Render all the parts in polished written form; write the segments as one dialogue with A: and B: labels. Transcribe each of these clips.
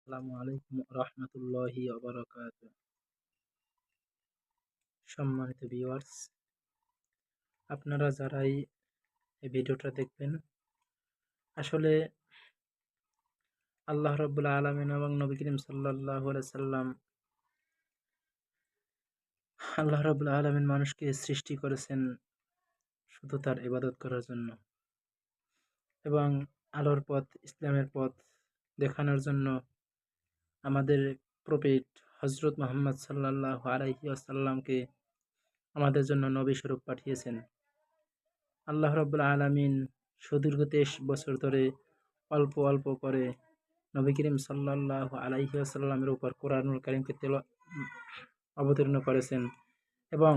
A: আসসালামু আলাইকুম রহমতুল্লাহি ওয়া সম্মানিত ভিউয়ার্স, আপনারা যারাই এই ভিডিওটা দেখবেন, আসলে আল্লাহ রাব্বুল আলামিন এবং নবী করিম সাল্লাল্লাহু আলাইহি সাল্লাম, আল্লাহ রাব্বুল আলামিন মানুষকে সৃষ্টি করেছেন শুধু তার ইবাদত করার জন্য এবং আলোর পথ, ইসলামের পথ দেখানোর জন্য আমাদের প্রফেট হযরত মুহাম্মদ সাল্লাল্লাহু আলাইহি ওয়াসাল্লামকে আমাদের জন্য নবী স্বরূপ পাঠিয়েছেন। আল্লাহ রাব্বুল আলামিন সুদীর্ঘ ২৩ বছর ধরে অল্প অল্প করে নবী করিম সাল্লাল্লাহু আলাইহি ওয়াসাল্লামের উপর কোরআনুল কারীমকে অবতীর্ণ করেছেন এবং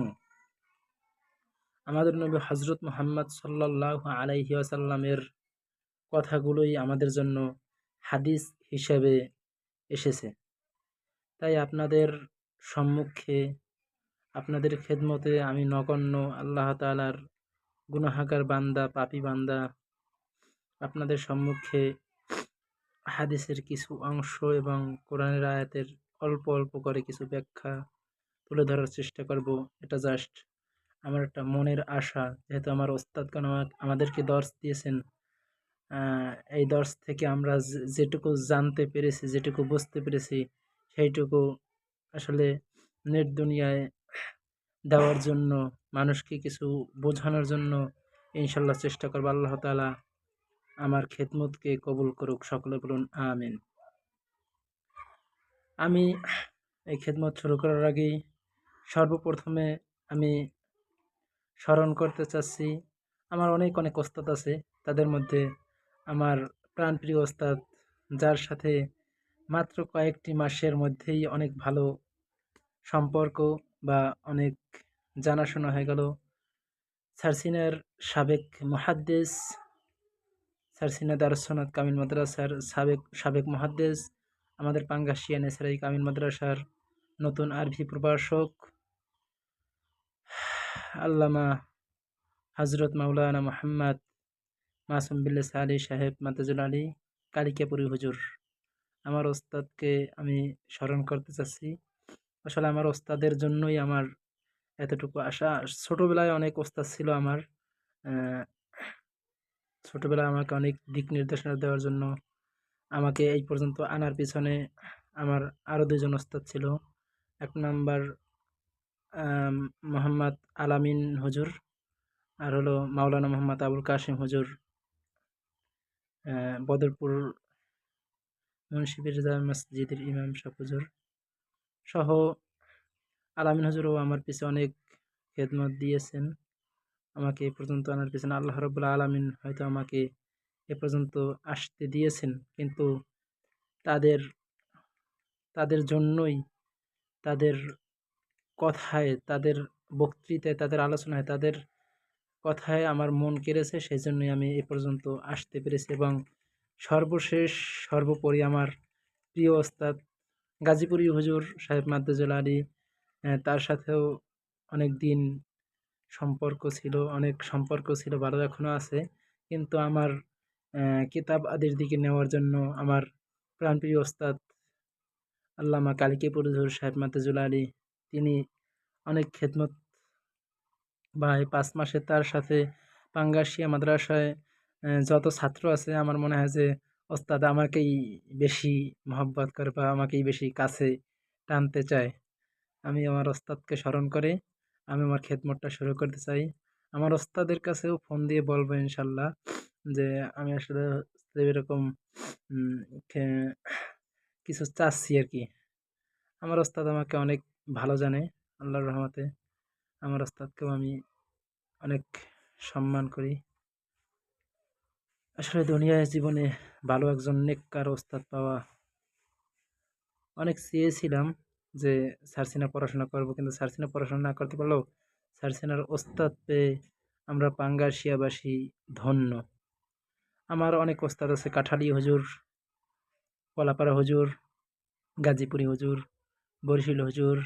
A: আমাদের নবী হযরত মুহাম্মদ সাল্লাল্লাহু আলাইহি ওয়াসাল্লামের কথাগুলোই আমাদের জন্য হাদিস হিসেবে এসেছে। তাই আপনাদের সম্মুখে, আপনাদের খেদমতে আমি নগণ্য আল্লাহ তাআলার গুনাহগার বান্দা, পাপী বান্দা, আপনাদের সম্মুখে হাদিসের কিছু অংশ এবং কোরআনের আয়াতের অল্প অল্প করে কিছু ব্যাখ্যা তুলে ধরার চেষ্টা করব। এটা জাস্ট আমার একটা মনের আশা, যেহেতু আমার ওস্তাদগণ আমাদেরকে দর্স দিয়েছেন। এই দর্স থেকে আমরা যেটুকু জানতে পেরেছি, যেটুকু বুঝতে পেরেছি, সেইটুকু আসলে নেট দুনিয়ায় দেওয়ার জন্য, মানুষকে কিছু বোঝানোর জন্য ইনশাল্লাহ চেষ্টা করবো। আল্লাহ তাআলা আমার খেদমতকে কবুল করুক, সকলে বলুন আমিন। আমি এই খেদমত শুরু করার আগেই সর্বপ্রথমে আমি স্মরণ করতে চাচ্ছি, আমার অনেক অনেক ওস্তাদ আছে, তাদের মধ্যে আমার প্রাণপ্রিয় ওস্তাদ, যার সাথে মাত্র কয়েকটি মাসের মধ্যেই অনেক ভালো সম্পর্ক বা অনেক জানাশোনা হয়ে গেল, সারসিনার সাবেক মুহাদ্দিস, সারসিনা দারুসসানাত কামিল মাদ্রাসার সাবেক মুহাদ্দিস, আমাদের পাঙ্গাসিয়া নেছারাই কামিল মাদ্রাসার নতুন আরবি প্রভাষক আল্লামা হযরত মাওলানা মুহাম্মদ মাসুম বিল্লাহ আলী সাহেব মাদ্দাজুল আলী কালিকাপুরি হুজুর, আমার ওস্তাদকে আমি স্মরণ করতে চাচ্ছি। আসলে আমার ওস্তাদের জন্যই আমার এতটুকু আশা। ছোটবেলায় অনেক ওস্তাদ ছিল আমার, ছোটবেলায় আমাকে অনেক দিক নির্দেশনা দেওয়ার জন্য আমাকে এই পর্যন্ত আনার পিছনে আমার আরও দুজন ওস্তাদ ছিল। এক নাম্বার মোহাম্মদ আলামিন হুজুর, আর হলো মাওলানা মোহাম্মদ আবুল কাশিম হুজুর, বদরপুর মুন্সি পীরজাদা মসজিদের ইমাম সাহেব হুজুর সহ আলামিন হুজুরও আমার পিছে অনেক খেদমত দিয়েছেন। আমাকে এ পর্যন্ত আনার পিছনে আল্লাহ রাব্বুল আলামিন হয়তো আমাকে এ পর্যন্ত আসতে দিয়েছেন, কিন্তু তাদের তাদের জন্যই, তাদের কথায়, তাদের বক্তৃতায়, তাদের আলোচনায়, তাদের কথায় আমার মন কেড়েছে, সেই জন্যই আমি এ পর্যন্ত আসতে পেরেছি। এবং সর্বশেষ, সর্বোপরি আমার প্রিয় ওস্তাদ গাজীপুরি হুজুর সাহেব মাদ্দাজুল আলী, তার সাথেও অনেক দিন সম্পর্ক ছিল, ভালো এখনও আছে। কিন্তু আমার কিতাব আদির দিকে নেওয়ার জন্য আমার প্রাণপ্রিয় ওস্তাদ আল্লামা কালিকাপুরি হুজুর সাহেব মাদ্দাজুল আলী, তিনি অনেক খেদমত বা এই ৫ মাসে তার সাথে পাঙ্গাসিয়া মাদ্রাসায় যত ছাত্র আছে, আমার মনে হয় যে ওস্তাদ আমাকেই বেশি মহব্বত করে বা আমাকেই বেশি কাছে টানতে চায়। আমি আমার ওস্তাদকে স্মরণ করে আমি আমার খেদমতটা শুরু করতে চাই। আমার ওস্তাদের কাছেও ফোন দিয়ে বলবো ইনশাল্লাহ যে আমি আসলে এরকম উম, খে- কিছু চাচ্ছি আর কি। আমার ওস্তাদ আমাকে অনেক ভালো জানে, আল্লাহর রহমতে। আমার ওস্তাদকেও আমি অনেক সম্মান করি। আসলে দুনিয়ায় জীবনে ভালো একজন নেককার ওস্তাদ পাওয়া অনেক চেয়েছিলাম, যে সার্সিনা পড়াশোনা করব, কিন্তু সার্সিনা পড়াশোনা না করতে পারলেও সার্সিনার ওস্তাদ পেয়ে আমরা পাঙ্গাসিয়াবাসী ধন্য। আমার অনেক ওস্তাদ আছে, কাঠালি হুজুর, কলাপাড়া হুজুর, গাজীপুরি হুজুর, বরিশাল হুজুর,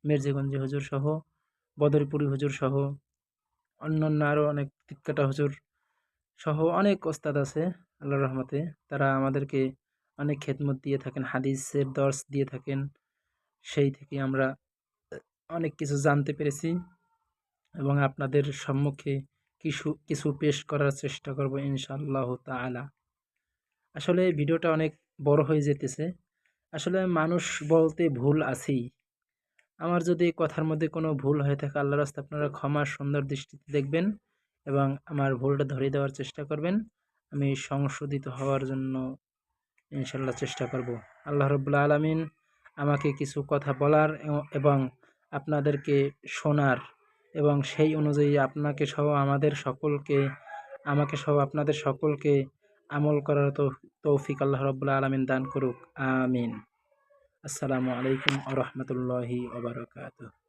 A: মির্জাগঞ্জ হুজুর সহ, বদরপুরি হুজুর সহ, অন্যান্য আরও অনেক তিক্কাটা হুজুর সহ অনেক ওস্তাদ আছে আল্লাহর রহমতে। তারা আমাদেরকে অনেক খেদমত দিয়ে থাকেন, হাদিসের দর্স দিয়ে থাকেন। সেই থেকে আমরা অনেক কিছু জানতে পেরেছি এবং আপনাদের সম্মুখে কিছু পেশ করার চেষ্টা করব ইনশাআল্লাহু তাআলা। আসলে ভিডিওটা অনেক বড় হয়ে যেতেছে। আসলে মানুষ বলতে ভুল আছেই। আমার যদি কথার মধ্যে কোনো ভুল হয়ে থাকে, আল্লাহর রাস্তায় আপনারা ক্ষমা সুন্দর দৃষ্টিতে দেখবেন এবং আমার ভুলটা ধরিয়ে দেওয়ার চেষ্টা করবেন। আমি সংশোধিত হওয়ার জন্য ইনশাআল্লাহ চেষ্টা করব। আল্লাহ রাব্বুল আলামিন আমাকে কিছু কথা বলার এবং আপনাদেরকে শোনার এবং সেই অনুযায়ী আপনাকে সহ আমাকে সহ আপনাদের সকলকে আমল করার তৌফিক আল্লাহ রাব্বুল আলামিন দান করুক। আমিন। আসসালামু আলাইকুম ওয়া রাহমাতুল্লাহি ওয়া বারাকাতুহু।